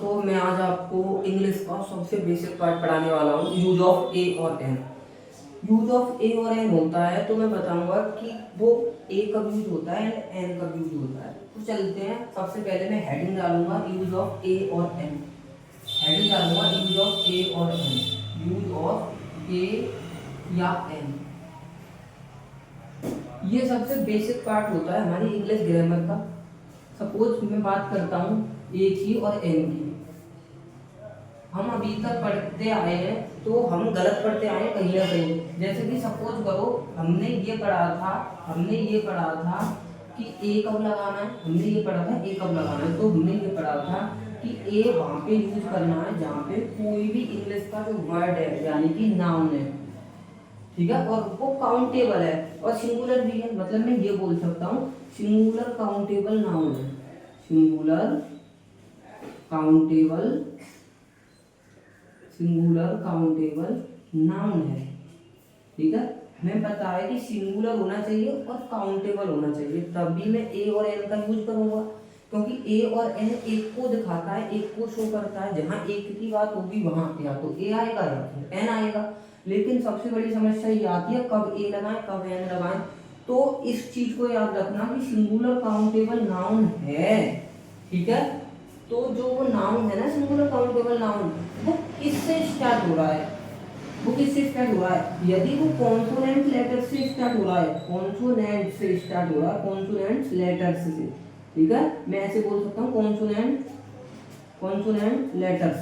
दोस्तों, मैं आज आपको इंग्लिश का सबसे बेसिक पार्ट पढ़ाने वाला हूँ, यूज ऑफ ए और एन। यूज ऑफ ए और एन होता है तो मैं बताऊंगा कि वो ए कब यूज होता है एंड एन कब यूज होता है। तो चलते हैं, सबसे पहले मैं हेडिंग डालूंगा यूज ऑफ ए और एन। हेडिंग डालूंगा यूज ऑफ ए और एन, यूज ऑफ ए या एन। ये सबसे बेसिक पार्ट होता है हमारी इंग्लिश ग्रामर का। सपोज मैं बात करता हूँ ए की और एन की। हम अभी तक पढ़ते आए हैं तो हम गलत पढ़ते आए हैं कहीं ना कहीं। जैसे कि सपोज करो हमने ये पढ़ा था कि ए कब लगाना है। हमने ये पढ़ा था ए कब लगाना है, तो हमने ये पढ़ा था कि ए वहाँ पे यूज करना है जहाँ पे कोई भी इंग्लिश का जो वर्ड है यानी कि नाउन है, ठीक है, और वो काउंटेबल है और सिंगुलर भी है। मतलब मैं ये बोल सकता हूँ सिंगुलर काउंटेबल नाउन है, सिंगुलर काउंटेबल नाउन है, ठीक है। मैं पता है कि सिंगुलर होना चाहिए और काउंटेबल होना चाहिए, तभी मैं ए और एन का यूज करूंगा, क्योंकि ए और एन एक को दिखाता है, एक को शो करता है। जहां एक की बात होगी वहां या तो ए आएगा या तो एन आएगा। लेकिन सबसे बड़ी समस्या ये आती है कब ए लगाएं कब एन लगाएं। तो इस चीज को याद रखना कि सिंगुलर काउंटेबल नाउन है, ठीक है। तो जो वो नाउन है ना सिंगुलर काउंटेबल नाउन, वो किससे स्टार्ट हो रहा है, यदि वो कॉन्सोनेंट लेटर से स्टार्ट हो रहा है, कॉन्सोनेंट लेटर्स से, ठीक है। मैं ऐसे बोल सकता हूँ कॉन्सोनेंट लेटर्स,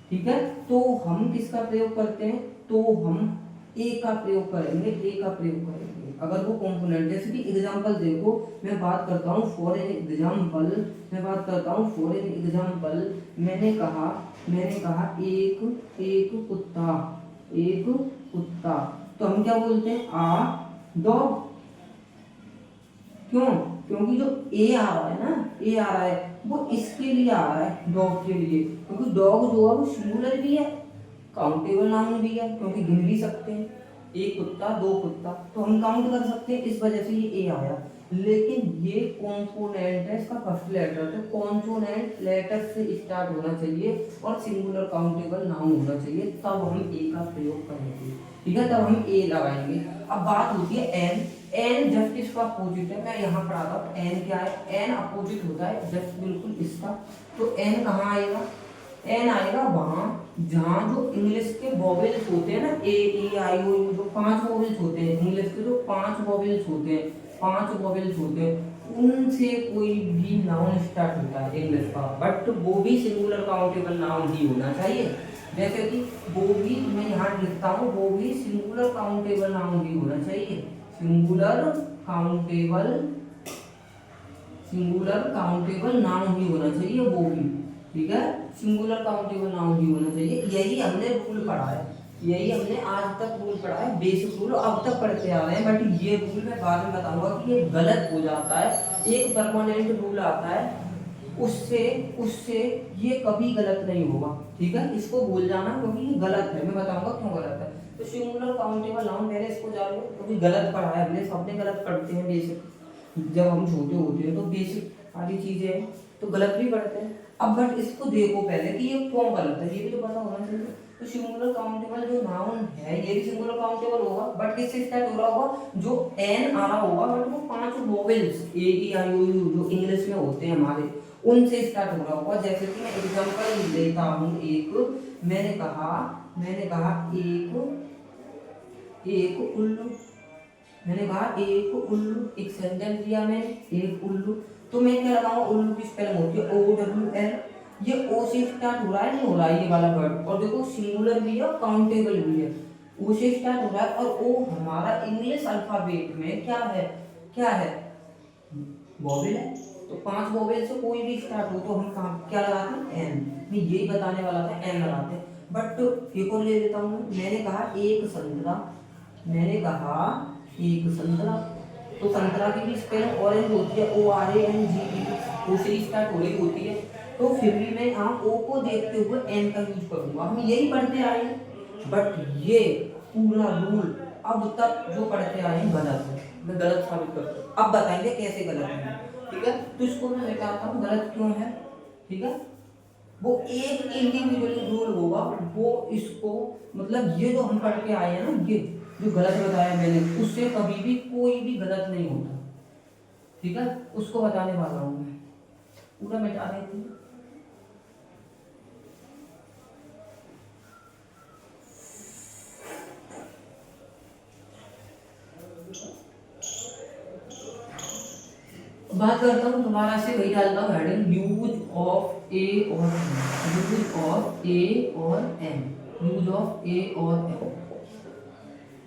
ठीक है। तो हम किसका प्रयोग करते हैं, तो हम ए का प्रयोग करेंगे। अगर वो कॉम्पोनेंट, जैसे कि एग्जांपल देखो, मैं बात करता हूँ फॉर एन एग्जांपल, मैंने कहा एक कुत्ता, तो हम क्या बोलते हैं आ डॉग। क्यों? क्योंकि जो ए आ रहा है वो इसके लिए आ रहा है, डॉग के लिए, क्योंकि डॉग जो है वो सिंगुलर भी है, काउंटेबल नाउन भी है, क्योंकि गिन भी सकते हैं, एक कुत्ता दो कुत्ता, तो हम काउंट कर सकते हैं, इस वजह से ये ए आया। लेकिन ये कॉन्सोनेंट है, इसका फर्स्ट लेटर, तो कॉन्सोनेंट लेटर से स्टार्ट होना चाहिए और सिंगुलर काउंटेबल नाउन होना चाहिए, तब हम ए का प्रयोग करेंगे, ठीक है, तब हम ए लगाएंगे। अब बात होती है एन जस्ट इसका अपोजिट है। मैं यहाँ पढ़ा रहा हूँ एन क्या है, एन अपोजिट होता है जस्ट बिल्कुल इसका। तो एन कहाँ आएगा, एन आएगा वहां जहां जो इंग्लिश के वॉवेल्स होते हैं ना, ए ई आई ओ यू, जो 5 वॉवेल्स होते हैं इंग्लिश के, जो 5 वॉवेल्स होते हैं उनसे कोई भी नाउन स्टार्ट होता है इंग्लिश का, बट वो भी सिंगुलर काउंटेबल नाउन ही होना चाहिए। जैसे कि वो भी मैं यहाँ लिखता हूँ, वो भी सिंगुलर काउंटेबल नाउन ही होना चाहिए, सिंगुलर काउंटेबल नाउन ही होना चाहिए वो भी, ठीक है, सिंगुलर काउंटेबल नाउन ही होना चाहिए। यही हमने रूल पढ़ा है, आज तक रूल पढ़ा है, बेसिक रूल अब तक पढ़ते आ रहे हैं। बट ये रूल मैं बाद में बताऊंगा कि ये गलत हो जाता है। एक परमानेंट रूल आता है, उससे ये कभी गलत नहीं होगा, ठीक है, इसको भूल जाना क्योंकि ये गलत है। मैं बताऊंगा क्यों गलत है। तो सिंगुलर काउंटेबल नाउन मैंने इसको जान लो क्योंकि गलत पढ़ा है हमने, सबने गलत पढ़ते हैं बेसिक, जब हम छोटे होते हैं तो बेसिक सारी चीजें तो गलत भी पढ़ते हैं। अब बट इसको देखो पहले कि ये क्यों गलत है, ये भी तो पता होना चाहिए। तो सिंगुलर काउंटेबल जो नाउन है ये भी सिंगुलर काउंटेबल होगा, बट किससे स्टार्ट हो रहा होगा, जो एन आ रहा होगा, बट वो 5 vowels A E I O U जो इंग्लिश में होते हैं हमारे, उनसे स्टार्ट हो रहा होगा। जैसे कि मैं एग्जांपल लेता हूँ, मैंने कहा एक उल्लू, एक सेंटेंस दिया मैंने, एक उल्लू, तो मैं क्या लगाऊंगा, उल्लू की स्पेलिंग होती है ओ डब्ल्यू एल। ये ओ से स्टार्ट हो रहा है, नहीं हो रहा है ये वाला वर्ड, और देखो सिंगुलर भी है और काउंटेबल भी है, ओ से स्टार्ट हो रहा है। और ओ हमारा इंग्लिश अल्फाबेट में क्या है, वोवेल है। तो 5 वोवेल से कोई भी स्टार्ट हो तो हम कहाँ क्या लगाते हैं, एन। मैं यही बताने वाला था, एन लगाते हैं। बट एक और ले लेता हूँ, मैंने कहा एक संतरा, तो संतरा की भी स्पेलिंग ऑरेंज होती है, O R A N G ई, ओ से स्टार्ट हो रही होती है। तो फिर भी मैं यहाँ ओ को देखते हुए एन का यूज करूंगा, हम यही पढ़ते आए हैं। बट ये पूरा रूल अब तक जो पढ़ते आए हैं गलत है, मैं गलत साबित करता हूँ। अब बताएंगे कैसे गलत है, ठीक है। तो इसको मैं बताता हूँ गलत क्यों है, ठीक है। वो एक इंडिविजुअल रूल होगा, वो इसको मतलब ये जो हम पढ़ के आए हैं ना, ये जो गलत बताया मैंने, उससे कभी भी कोई भी गलत नहीं होता, ठीक है, उसको बताने वाला हूँ मैं। पूरा मिटा रहे थे। बात करता हूँ तुम्हारा से, वही डालता हूँ हेडिंग, यूज ऑफ ए और एन, यूज ऑफ ए और एन, यूज ऑफ ए और एन,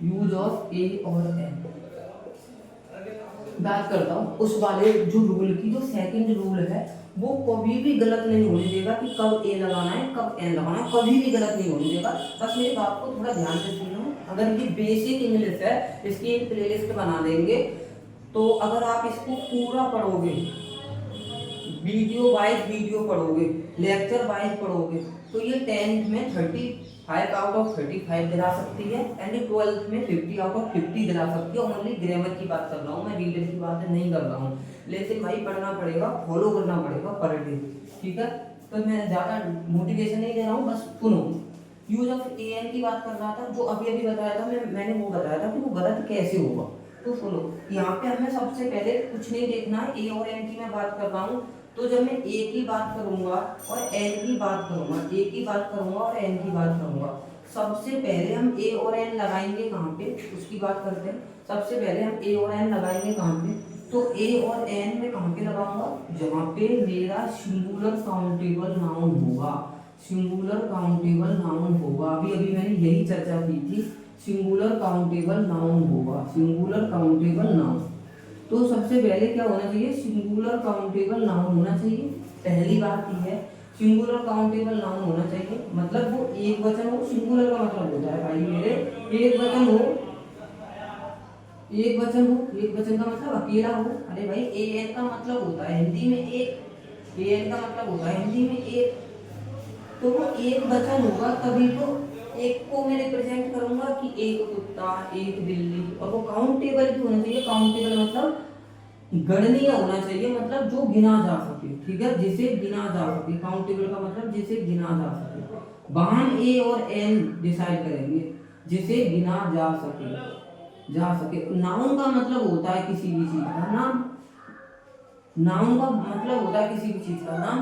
यूज ऑफ ए और एन। बात करता हूँ उस वाले जो रूल की, जो सेकंड रूल है, वो कभी भी गलत नहीं होने देगा कि कब ए लगाना है कब एन लगाना है, कभी भी गलत नहीं होने देगा। बस मेरी बात को थोड़ा ध्यान से सुनो। अगर ये बेसिक इंग्लिश है, इसकी एक प्लेलिस्ट बना देंगे, तो अगर आप इसको पूरा पढ़ोगे, वीडियो वाइज वीडियो पढ़ोगे, लेक्चर वाइज पढ़ोगे, तो ये 10th में 35 आउट ऑफ 35 दिला सकती है, एंड 12th में 50 आउट ऑफ 50 दिला सकती है। ओनली ग्रामर की बात कर रहा हूँ मैं, रीडर की बात नहीं कर रहा हूँ। लेकिन भाई पढ़ना पड़ेगा, फॉलो करना पड़ेगा पर डे, ठीक है। तो मैं ज़्यादा मोटिवेशन नहीं दे रहा हूँ, बस सुनो। यूज ऑफ ए एन की बात कर रहा था, जो अभी अभी बताया था मैंने वो बताया था कि वो गलत कैसे होगा। तो सुनो, यहाँ पे हमें सबसे पहले कुछ नहीं देखना है, ए और एन की मैं बात कर रहा हूँ। तो जब मैं ए की बात करूंगा और एन की बात करूंगा, ए की बात करूंगा और एन की बात करूंगा, सबसे पहले हम ए और एन लगाएंगे कहाँ पे, उसकी बात करते हैं। सबसे पहले हम ए और एन लगाएंगे कहाँ पे, तो ए और एन में कहाँ पे लगाऊंगा, जहाँ पे मेरा सिंगुलर काउंटेबल नाउन होगा, सिंगुलर काउंटेबल नाउन होगा। अभी अभी मैंने यही चर्चा की थी, सिंगुलर काउंटेबल नाउन होगा, सिंगुलर काउंटेबल नाउन। तो सबसे पहले क्या होना चाहिए, सिंगुलर काउंटेबल नाउन होना चाहिए। पहली बात ये है, सिंगुलर काउंटेबल नाउन होना चाहिए, मतलब वो एक वचन हो। सिंगुलर का मतलब होता है भाई मेरे, एक वचन हो, एक वचन हो, एक वचन का मतलब अकेला हो। अरे भाई ए एन का मतलब होता है हिंदी में एक, ए एन का मतलब होता है हिंदी में एक, तो वो एक वचन होगा तभी तो एक को मैं रिप्रेजेंट करूंगा कि एक कुत्ता, एक बिल्ली, और वो काउंटेबल भी होना चाहिए। काउंटेबल मतलब गणनीय होना चाहिए, मतलब जो गिना जा सके, ठीक है, जिसे गिना जा सके। काउंटेबल का मतलब जिसे गिना जा सके। वहां हम ए और एन डिसाइड करेंगे, जिसे गिना जा सके, जा सके। नाउन का मतलब होता है किसी भी चीज का नाम, नाउन का मतलब होता है किसी भी चीज का नाम,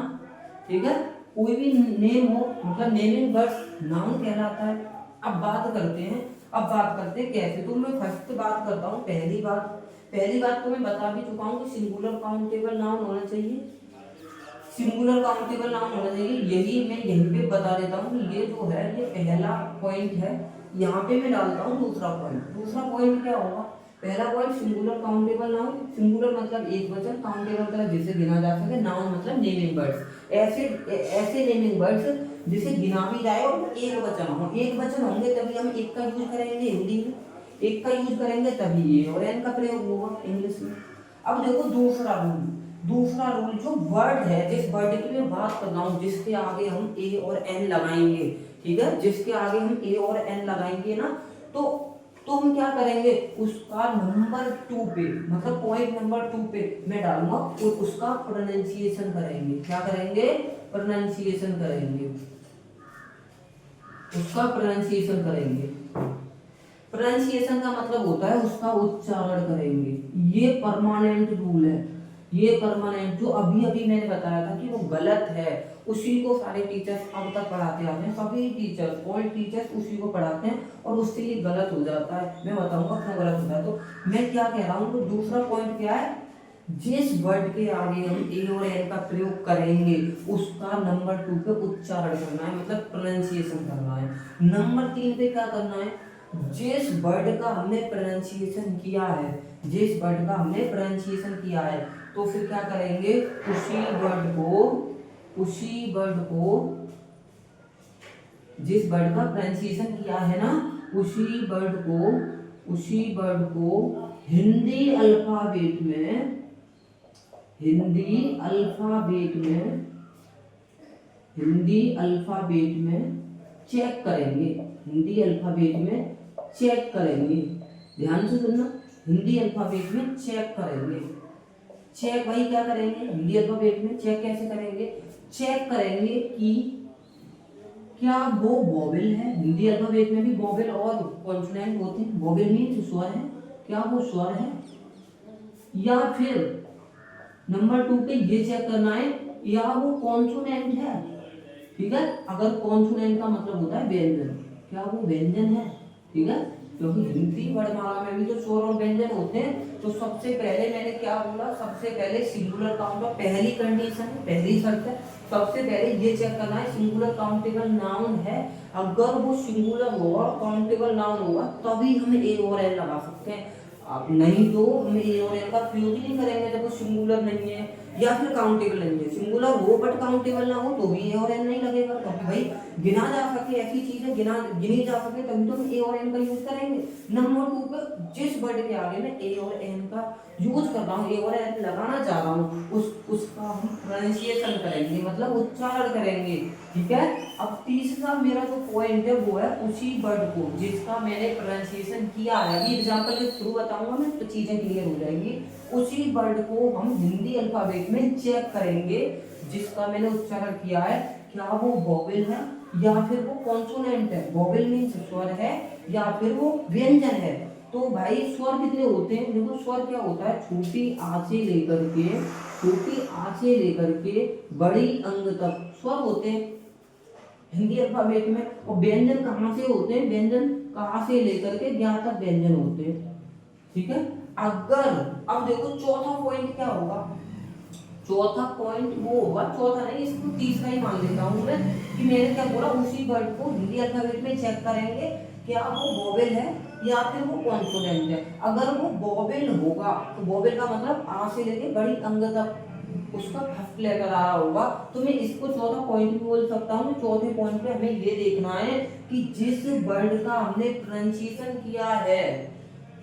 ठीक है। कोई भी नेम हो, मतलब नेमिंग वर्ड्स नाउन कहलाता है। अब बात करते हैं, अब बात करते हैं कैसे। तो मैं फर्स्ट बात करता हूँ, पहली बात तो मैं बता भी चुका हूँ कि सिंगुलर काउंटेबल नाउन होना चाहिए, सिंगुलर काउंटेबल नाउन होना चाहिए। यही मैं यहीं पे बता देता हूँ कि ये जो है ये पहला पॉइंट है। यहाँ पे मैं डालता हूँ दूसरा पॉइंट। दूसरा पॉइंट क्या होगा, पहला point singular countable noun. Singular मतलब एक वचन, काउंटेबल मतलब जिसे गिना जा सके, नाउन मतलब नेमिंग वर्ड्स। ऐसे ऐसे नेमिंग वर्ड्स जिसे गिना भी जाए और एक वचन हो। एक वचन होंगे तभी हम एक का यूज करेंगे हिंदी में, एक का यूज करेंगे तभी ए और एन का प्रयोग होगा इंग्लिश में। अब देखो दूसरा रूल, दूसरा रूल जो वर्ड है, जिस वर्ड की मैं बात कर रहा हूँ, जिसके आगे हम ए और एन लगाएंगे, ठीक है, जिसके आगे हम ए और एन लगाएंगे ना, तो हम क्या करेंगे, उसका नंबर 2 पे, मतलब पॉइंट नंबर 2 पे मैं डालूंगा और उसका प्रोनाउंसिएशन करेंगे। क्या करेंगे, प्रोनाउंसिएशन करेंगे, उसका प्रोनाउंसिएशन करेंगे। प्रोनाउंसिएशन का मतलब होता है उसका उच्चारण करेंगे। ये परमानेंट रूल है, ये परमानेंट, जो अभी अभी मैंने बताया था कि वो गलत है, उसी को सारे टीचर्स अब तक पढ़ाते आते हैं, सभी टीचर्स, ऑल टीचर्स उसी को पढ़ाते हैं, और उससे ये गलत हो जाता है। मैं बताऊंगा क्यों गलत होता है। तो मैं क्या कह रहा हूँ, तो दूसरा पॉइंट क्या है, जिस वर्ड के आगे हम ए और एन का प्रयोग करेंगे उसका नंबर 2 पे उच्चारण करना है, मतलब प्रोनाउंसिएशन करना है। नंबर 3 पे क्या करना है, जिस वर्ड का हमने प्रोनाउंसिएशन किया है, जिस वर्ड का हमने प्रोनाउंसिएशन किया है, तो फिर क्या करेंगे, उसी वर्ड को जिस वर्ड का प्रोनाउंसिएशन किया है ना, उसी वर्ड को हिंदी अल्फाबेट में चेक करेंगे, हिंदी अल्फाबेट में चेक करेंगे। ध्यान से सुनना, हिंदी अल्फाबेट में चेक करेंगे। चेक भाई क्या करेंगे, हिंदी अल्फाबेट में चेक कैसे करेंगे, चेक करेंगे कि क्या वो वोवेल है। हिंदी अल्फाबेट में भी वोवेल और कॉन्सोनेंट होते हैं। वोवेल मीन्स स्वर है, क्या वो स्वर है, या फिर नंबर 2 पे ये चेक करना है या वो कॉन्सोनेंट है। ठीक है, अगर कॉन्सोनेंट का मतलब होता है व्यंजन, क्या वो व्यंजन है। ठीक है, क्योंकि हिंदी वर्णमाला में भी तो स्वर और व्यंजन होते हैं। तो सबसे पहले मैंने क्या बोला, सबसे पहले सिंगुलर काउंट ऑफ, पहली कंडीशन है, पहली शर्त है, सबसे पहले ये चेक करना है सिंगुलर काउंटेबल नाउन है। अगर वो सिंगुलर होगा, काउंटेबल नाउन होगा, तभी हम ए और एल लगा सकते हैं। अब नहीं तो हम ए और एल का प्रयोग ही नहीं करेंगे जब वो सिंगुलर नहीं है या फिर काउंटेबल नहीं है। सिंगुलर हो बट काउंटेबल ना हो तो भी ए और एन नहीं लगेगा, क्योंकि भाई गिना जा सके ऐसी चीज है, गिनी जा सके तभी तो हम ए और एन का यूज करेंगे। नंबर 2 पे जिस वर्ड के आगे मैं ए और एन का यूज कर रहा हूँ, ए और एन लगाना चाह रहा हूँ, उसका हम प्रोनाउंसिएशन करेंगे, मतलब उच्चारण करेंगे। ठीक है, अब तीसरा मेरा जो पॉइंट है वो है उसी वर्ड को जिसका मैंने प्रोनाउंसिएशन किया है। अभी एग्जांपल के थ्रू बताऊंगा मैं तो चीजें क्लियर हो जाएंगी। उसी वर्ड को हम हिंदी अल्फाबेट में चेक करेंगे जिसका मैंने उच्चारण किया है, क्या वो वोवेल है या फिर वो कॉन्सोनेंट है। वोवेल मीन्स स्वर है या फिर वो व्यंजन है। तो भाई स्वर कितने होते हैं, देखो स्वर क्या होता है, छोटी आ से लेकर के, छोटी आ से लेकर के बड़ी अंग तक स्वर होते हैं हिंदी अल्फाबेट में। और व्यंजन कहाँ से होते हैं, व्यंजन कहाँ से लेकर के ज्ञा तक व्यंजन होते हैं। ठीक है, अगर अब देखो चौथा पॉइंट क्या होगा, चौथा पॉइंट वो होगा, चौथा नहीं इसको तीसरा ही मान लेता हूँ मैं, कि मैंने क्या बोला उसी वर्ड को हिंदी अल्फाबेट में चेक करेंगे क्या वो वोवेल है या फिर वो कॉन्सोनेंट है। अगर वो वोवेल होगा तो वोवेल का मतलब आ से लेके बड़ी अंग तक उसका फर्स्ट लेटर आ रहा होगा, तो मैं इसको चौथा पॉइंट भी बोल सकता हूँ। चौथे पॉइंट पे हमें ये देखना है कि जिस वर्ड का हमने प्रोनाउंसिएशन किया है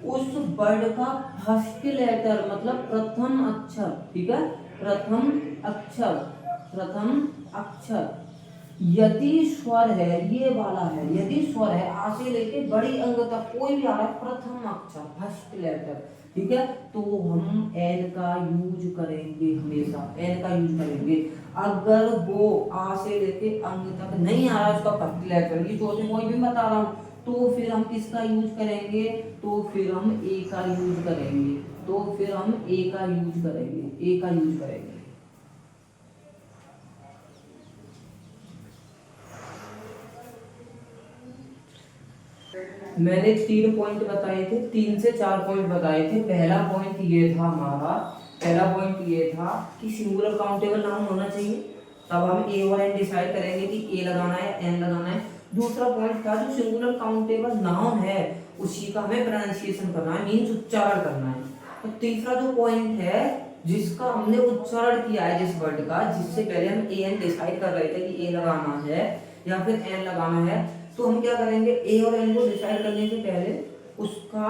उस वर्ड का फर्स्ट लेटर मतलब प्रथम अक्षर, ठीक है, प्रथम अक्षर, प्रथम अक्षर यदि स्वर है, ये वाला है, यदि स्वर है आ से लेके बड़ी अंग तक कोई भी आ रहा है प्रथम अक्षर फर्स्ट लेटर, ठीक है, तो हम एन का यूज करेंगे, हमेशा एन का यूज करेंगे। अगर वो आ से लेके अंग तक नहीं आ रहा उसका फर्स्ट लेटर, ये चौथे पॉइंट भी बता रहा हूँ, तो फिर हम किसका यूज करेंगे, तो फिर हम ए का यूज करेंगे, तो फिर हम ए का यूज करेंगे, ए का यूज करेंगे। मैंने 3 पॉइंट बताए थे, 3 से 4 पॉइंट बताए थे। पहला पॉइंट ये था हमारा, पहला पॉइंट ये था कि सिंगुलर काउंटेबल नाउन होना चाहिए, तब हम ए और एन डिसाइड करेंगे कि ए लगाना है एन लगाना है। दूसरा पॉइंट था जो सिंगुलर काउंटेबल नाउन है उसी का हमें प्रोनाउंसिएशन करना है, मीन्स उच्चारण करना है। तो तीसरा जो पॉइंट है जिसका हमने उच्चारण किया है जिस वर्ड का, जिससे पहले हम ए एन डिसाइड कर रहे थे कि ए लगाना है या फिर एन लगाना है, तो हम क्या करेंगे ए और एन को डिसाइड करने से पहले उसका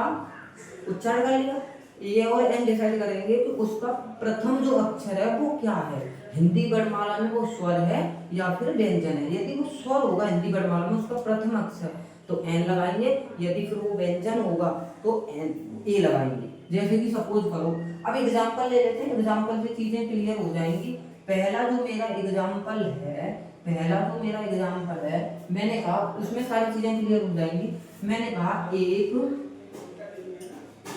उच्चारण कर लिया, ए और एन डिसाइड करेंगे कि उसका प्रथम जो अक्षर है वो क्या है, हिंदी वर्णमाला में वो स्वर है या फिर व्यंजन है। यदि वो स्वर होगा हिंदी वर्णमाला में उसका प्रथम अक्षर तो एन लगाएंगे, यदि फिर वो व्यंजन होगा तो एन ए लगाएंगे। जैसे कि सपोज करो, अब एग्जांपल ले लेते हैं, एग्जांपल से चीजें क्लियर हो जाएंगी। पहला जो मेरा एग्जांपल है, पहला जो मेरा एग्जांपल है, मैंने कहा उसमें सारी चीजें क्लियर हो जाएंगी। मैंने कहा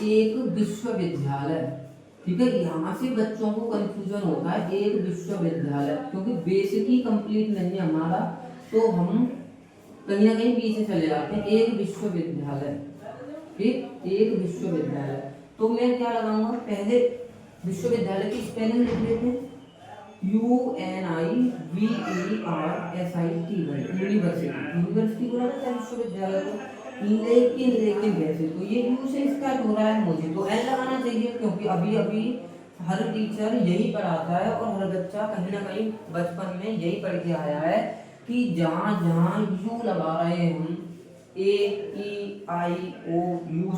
एक विश्वविद्यालय, ठीक है, यहाँ से बच्चों को कंफ्यूजन होता है, एक विश्वविद्यालय, क्योंकि बेसिक ही कंप्लीट नहीं है हमारा तो हम कहीं ना कहीं पीछे चले जाते हैं। एक विश्वविद्यालय, ठीक, एक विश्वविद्यालय, तो मैं क्या लगाऊंगा, पहले विश्वविद्यालय की स्पेलिंग लिख लेते हैं, UNIVERSITY, यूनिवर्सिटी, यूनिवर्सिटी बोला था विश्वविद्यालय को, लेकिन कैसे, तो ये यू से स्टार्ट हो रहा है, मुझे तो एन लगाना चाहिए, क्योंकि अभी अभी हर टीचर यही पढ़ाता है और हर बच्चा कहीं ना कहीं बचपन में यही पढ़ के आया है कि जहाँ जहाँ यू लगा रहे हैं हम, AEIOU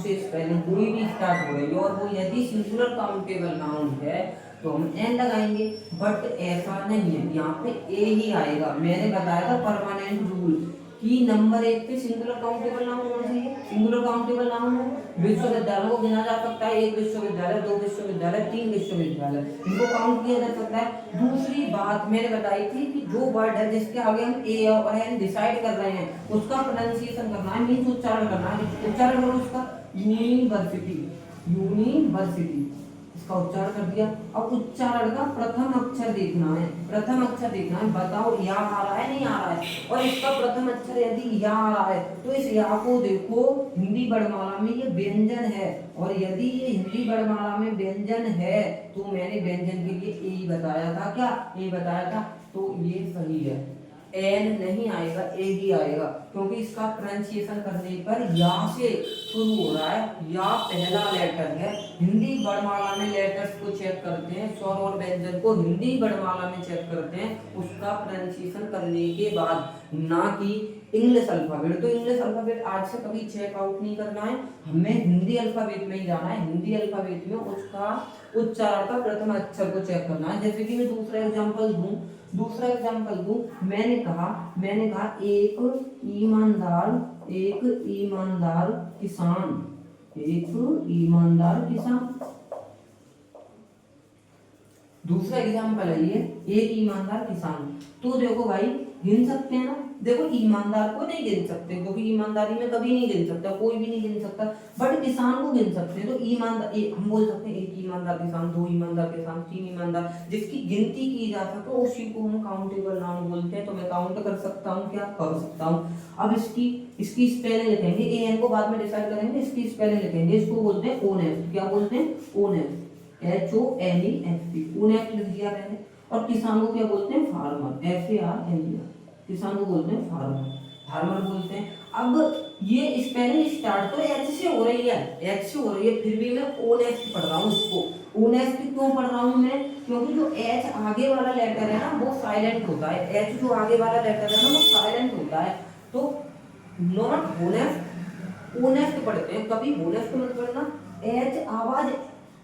से स्पेलिंग कोई भी स्टार्ट हो रही है और वो यदि सिंगुलर काउंटेबल नाउन है तो हम एन लगाएंगे, बट ऐसा नहीं है, यहाँ पे ए ही आएगा। मैंने बताया था परमानेंट रूल, कि नंबर 1 पे सिंगुलर काउंटेबल नाउन होना चाहिए। सिंगुलर काउंटेबल नाउन है, विश्वविद्यालयों को गिना जा सकता है, 1 विश्वविद्यालय, 2 विश्वविद्यालय, 3 विश्वविद्यालय, इनको काउंट किया जा सकता है। दूसरी बात मैंने बताई थी कि जो वर्ड है जिसके आगे हम ए और एन डिसाइड कर रहे हैं उसका प्रोनाउंसिएशन करना है, मीन्स उच्चारण करना है। उच्चारण करो उसका, यूनिवर्सिटी, यूनिवर्सिटी, इसका उच्चारण कर दिया। अब उच्चारण का प्रथम अक्षर देखना है, प्रथम अक्षर देखना है, बताओ या आ रहा है नहीं आ रहा है। और इसका प्रथम अक्षर यदि या आ रहा है तो इस या को देखो हिंदी वर्णमाला में ये व्यंजन है, और यदि ये हिंदी वर्णमाला में व्यंजन है तो मैंने व्यंजन के लिए ए ही बताया था, क्या ए बताया था, तो ये सही है। एन नहीं आएगा, ए ही आएगा, क्योंकि इसका प्रोनाउंसिएशन करने पर या से शुरू हो रहा है, या पहला लेटर है। हिंदी वर्णमाला में लेटर्स को चेक करते हैं, स्वर और व्यंजन को हिंदी वर्णमाला में चेक करते हैं उसका प्रोनाउंसिएशन करने के बाद, ना कि इंग्लिश अल्फाबेट। तो इंग्लिश अल्फाबेट आज से कभी चेक आउट नहीं करना है, हमें हिंदी अल्फाबेट में ही जाना है। हिंदी अल्फाबेट में उसका उच्चारण का प्रथम अक्षर को चेक करना है। जैसे कि मैं दूसरा एग्जांपल दूं, मैंने कहा एक ईमानदार किसान, दूसरा एग्जाम्पल है ये, एक ईमानदार किसान। तो देखो भाई गिन सकते हैं ना, देखो ईमानदार को नहीं गिन सकते क्योंकि ईमानदारी में कभी नहीं गिन सकता, कोई भी नहीं गिन सकता, बट किसान को गिन सकते हैं। तो ईमानदार हम बोल सकते हैं एक ईमानदार किसान, 2 ईमानदार किसान, 3 ईमानदार, जिसकी गिनती की जा सके तो उसी को हम काउंटेबल नाउन बोलते हैं। तो मैं काउंट कर सकता हूँ, क्या कर सकता हूँ। अब इसकी स्पेलिंग लिखेंगे, ए एन को बाद में डिसाइड करेंगे, इसकी स्पेलिंग लिखेंगे। इसको बोलते हैं ओनेस्ट, क्या बोलते हैं, ओनेस्ट, HONEST, ओनेस्ट लिख दिया मैंने। और किसान को क्या बोलते हैं, फार्मर, FARMER, किसान को बोलते हैं फार्मर बोलते हैं। अब ये स्पेलिंग स्टार्ट तो एच से हो रही है, फिर भी मैं ओनेस्ट पढ़ रहा हूँ। इसको ओनेस्ट क्यों पढ़ रहा हूँ मैं, क्योंकि जो एच आगे वाला लेटर है ना वो साइलेंट होता है। एच जो आगे वाला लेटर है ना वो साइलेंट होता है। तो नॉट ओनेस्ट, ओनेस्ट पढ़ते हैं, कभी ओनेस्ट मत पढ़ना। एच आवाज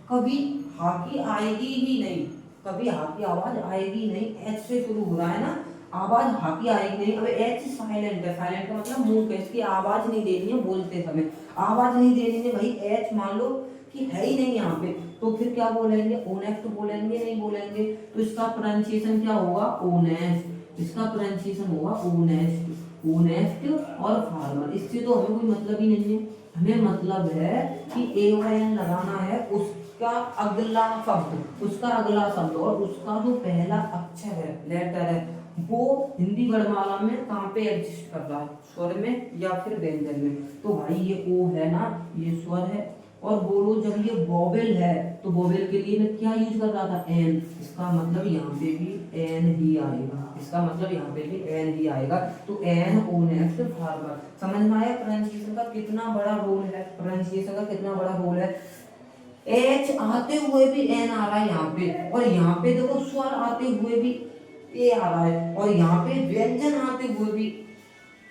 कभी हाकी आएगी ही नहीं, कभी हाकी आवाज आएगी नहीं। एच से शुरू हो रहा है ना, आवाज हाकी आएगी नहीं। अब एच साइलेंट है, साइलेंट का मतलब मुंह है, इसकी आवाज नहीं देनी है, बोलते समय आवाज नहीं देनी है। भाई एच मान लो कि है ही नहीं यहाँ पे, तो फिर क्या बोलेंगे, ओनेस्ट बोलेंगे, नहीं बोलेंगे। तो इसका प्रोनाउंसिएशन क्या होगा, ओनेस्ट, इसका प्रोनाउंसिएशन होगा ओनेस्ट, ओनेस्ट और फार्मर। इससे तो हमें कोई मतलब ही नहीं है, हमें मतलब है कि ए और एन लगाना है, उसका अगला शब्द और उसका जो पहला अक्षर है, लेटर है, वो हिंदी वर्णमाला में कहाँ पे एग्जिस्ट कर रहा है, स्वर में या फिर व्यंजन में। तो भाई ये ओ है ना, ये स्वर है। और बोलो जब ये वोवेल है तो वोवेल के लिए मैं क्या यूज कर रहा था, एन, इसका मतलब यहाँ पे भी एन ही आएगा, इसका मतलब यहाँ पे भी एन ही आएगा। तो एन, ओनेस्ट, फार्मर। समझ में आया प्रोनाउंसिएशन का कितना बड़ा रोल है, प्रोनाउंसिएशन का कितना बड़ा रोल है। एच आते हुए भी एन आ रहा है यहाँ पे, और यहाँ पे देखो स्वर आते हुए भी ए आ रहा है, और यहाँ पे व्यंजन आते हुए भी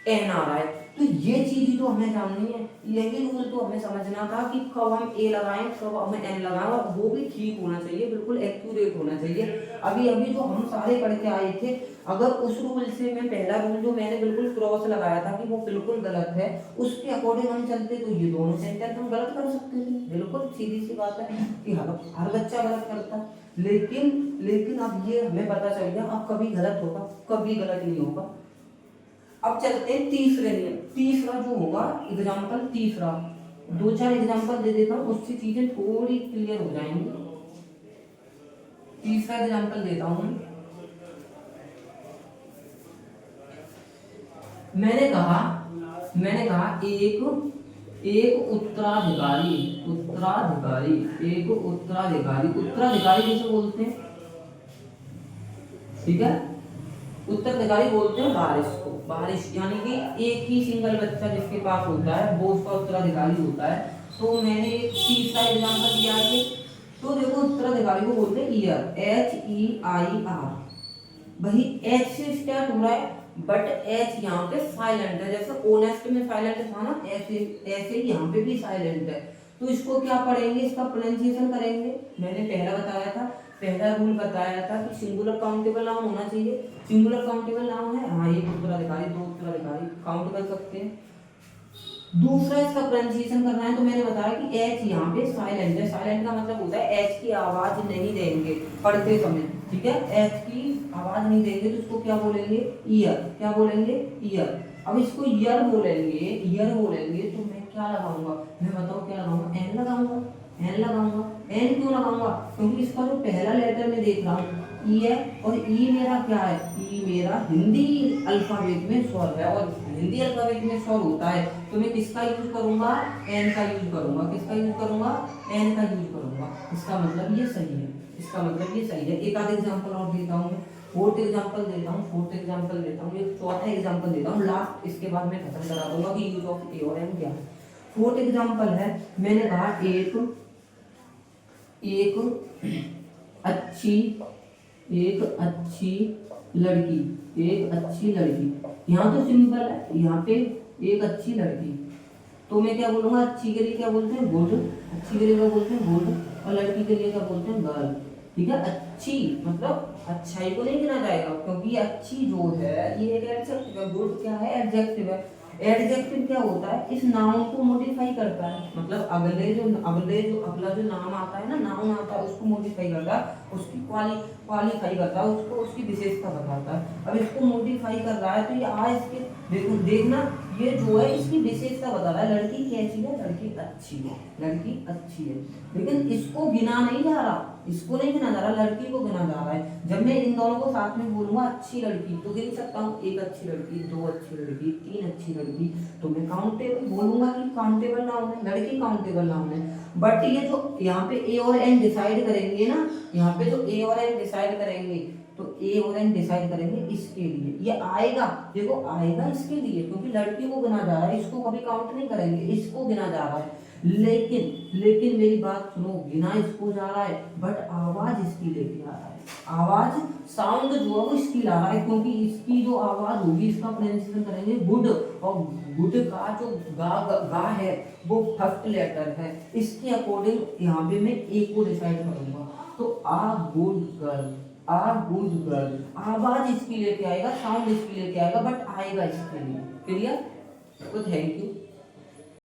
एन आ रहा है। तो ये चीज तो हमें जाननी है, यही रूल तो हमें समझना था कि कब हम ए लगाएं, कब हमें एन लगाएं, और वो भी ठीक होना चाहिए, बिल्कुल एक्यूरेट होना चाहिए। अभी जो हम सारे पढ़ के आए थे, अगर उस रूल से मैं पहला रूल जो मैंने बिल्कुल क्रॉस लगाया था कि वो बिल्कुल गलत है, उसके अकॉर्डिंग हम चलते तो ये दोनों सेंटेंस हम गलत कर सकते थे। बिल्कुल सीधी सी बात है कि हर बच्चा गलत करता है, लेकिन अब ये हमें पता चल गया, अब कभी गलत होगा, कभी गलत नहीं होगा। अब चलते हैं तीसरे नियम। तीसरा जो होगा एग्जाम्पल, तीसरा 2-4 एग्जाम्पल दे देता हूँ, उससे चीजें थोड़ी क्लियर हो जाएंगी। तीसरा एग्जाम्पल देता हूँ। मैंने कहा एक उत्तराधिकारी जिसे बोलते हैं, ठीक है, उत्तराधिकारी बोलते हैं बारिश को। बारिश यानी कि एक ही सिंगल बच्चा जिसके पास होता है वो उसका उत्तराधिकारी होता है। तो मैंने एक तीसरा एग्जाम्पल दिया है, तो देखो उत्तराधिकारी को बोलते हैं ईयर, HEIR। वही एच से स्टार्ट हो रहा है, बट एच यहाँ पे साइलेंट है, जैसे ओनेस्ट में साइलेंट था ना, ऐसे ही यहाँ पे भी साइलेंट है। तो इसको क्या पढ़ेंगे, इसका प्रोनाउंसिएशन करेंगे। मैंने पहला रूल बताया था कि सिंगुलर काउंटेबल नाउन होना चाहिए। सिंगुलर काउंटेबल नाउन है, हाँ, एक उत्तराधिकारी, 2 उत्तराधिकारी, काउंट कर सकते हैं। दूसरा इसका प्रोनाउंसिएशन करना है तो मैंने बताया कि एच यहाँ पे साइलेंट है। साइलेंट का मतलब होता है एच की आवाज नहीं देंगे पढ़ते समय, ठीक है, एच की आवाज नहीं देंगे तो इसको क्या बोलेंगे, ईयर। क्या बोलेंगे, ईयर। अब इसको ईयर बोलेंगे, ईयर बोलेंगे तो मैं क्या लगाऊंगा, मैं बताऊं क्या लगाऊंगा, एन लगाऊंगा। एन लगाऊंगा। एन क्यों लगाऊंगा, क्योंकि इसका जो पहला लेटर मैं देख रहा हूँ ई है, और ई मेरा क्या है, ई मेरा हिंदी अल्फाबेट में स्वर है, और हिंदी अल्फाबेट में स्वर होता है तो मैं किसका यूज करूंगा, एन का यूज करूंगा। किसका यूज करूंगा, एन का यूज करूंगा। इसका मतलब ये सही है, इसका मतलब ये सही है। एक आध एग्जांपल और देता हूँ मैं, फोर्थ एग्जांपल देता हूँ, फोर्थ एग्जांपल देता हूँ, एक चौथा एग्जांपल देता हूँ लास्ट, इसके बाद मैं खत्म करा दूंगा कि यूज ऑफ ए और एन क्या है। फोर्थ एग्जांपल है, मैंने कहा एक अच्छी एक अच्छी लड़की, एक अच्छी लड़की। यहाँ तो सिंपल है, यहाँ पे एक अच्छी लड़की, तो मैं क्या बोलूंगा, अच्छी के लिए क्या बोलते हैं, गुड। अच्छी के लिए क्या बोलते हैं, गुड। और लड़की के लिए क्या बोलते हैं, गर्ल। ठीक है, अच्छी मतलब अच्छाई को नहीं गिना जाएगा, क्योंकि अच्छी जो है ये एक एडजेक्टिव है, गुड क्या है, एडजेक्टिव है। एडजेक्टिव क्या होता है, इस नाउन को मॉडिफाई करता है, मतलब अगला जो नाम आता है ना, नाउन आता है, उसको मॉडिफाई करता है, उसकी क्वालिफाई करता है, उसको उसकी विशेषता बताता है। अब इसको मॉडिफाई कर रहा है तो ये आ इसके देखो, देखना ये जो है इसकी विशेषता बता रहा है, लड़की कैसी है, लड़की अच्छी है, लड़की अच्छी है। लेकिन इसको गिना नहीं जा रहा, इसको नहीं गिना जा रहा, लड़की को गिना जा रहा है। जब मैं इन दोनों को साथ में बोलूंगा अच्छी लड़की, तो गिन सकता हूँ, एक अच्छी लड़की, दो अच्छी लड़की, तीन अच्छी लड़की, तो मैं काउंटेबल बोलूंगा कि काउंटेबल नाउन है, लड़की काउंटेबल नाउन है। बट ये जो यहाँ पे ए और एन डिसाइड करेंगे ना, यहाँ पे जो ए और एन डिसाइड करेंगे, तो ए और एन डिसाइड करेंगे इसके लिए, ये आएगा, देखो आएगा इसके लिए, क्योंकि लड़की को गिना जा रहा है, इसको कभी काउंट नहीं करेंगे, इसको गिना जा रहा है। लेकिन मेरी बात सुनो, गिना इसको जा रहा है बट आवाज इसकी लेके आ रहा है, आवाज साउंड जो है वो इसकी ला रहा है, क्योंकि इसकी जो आवाज होगी इसका प्रोनाउंसिएशन करेंगे गुड, और गुड का जो गा है वो फर्स्ट लेटर है, इसके अकॉर्डिंग यहाँ पे मैं ए को डिसाइड करूंगा। तो आ गुड गर्ल, आ गुड गर्ल, आवाज इसकी लेके आएगा, साउंड इसकी लेके आएगा, बट आएगा इसके लिए। क्लियर? तो थैंक यू।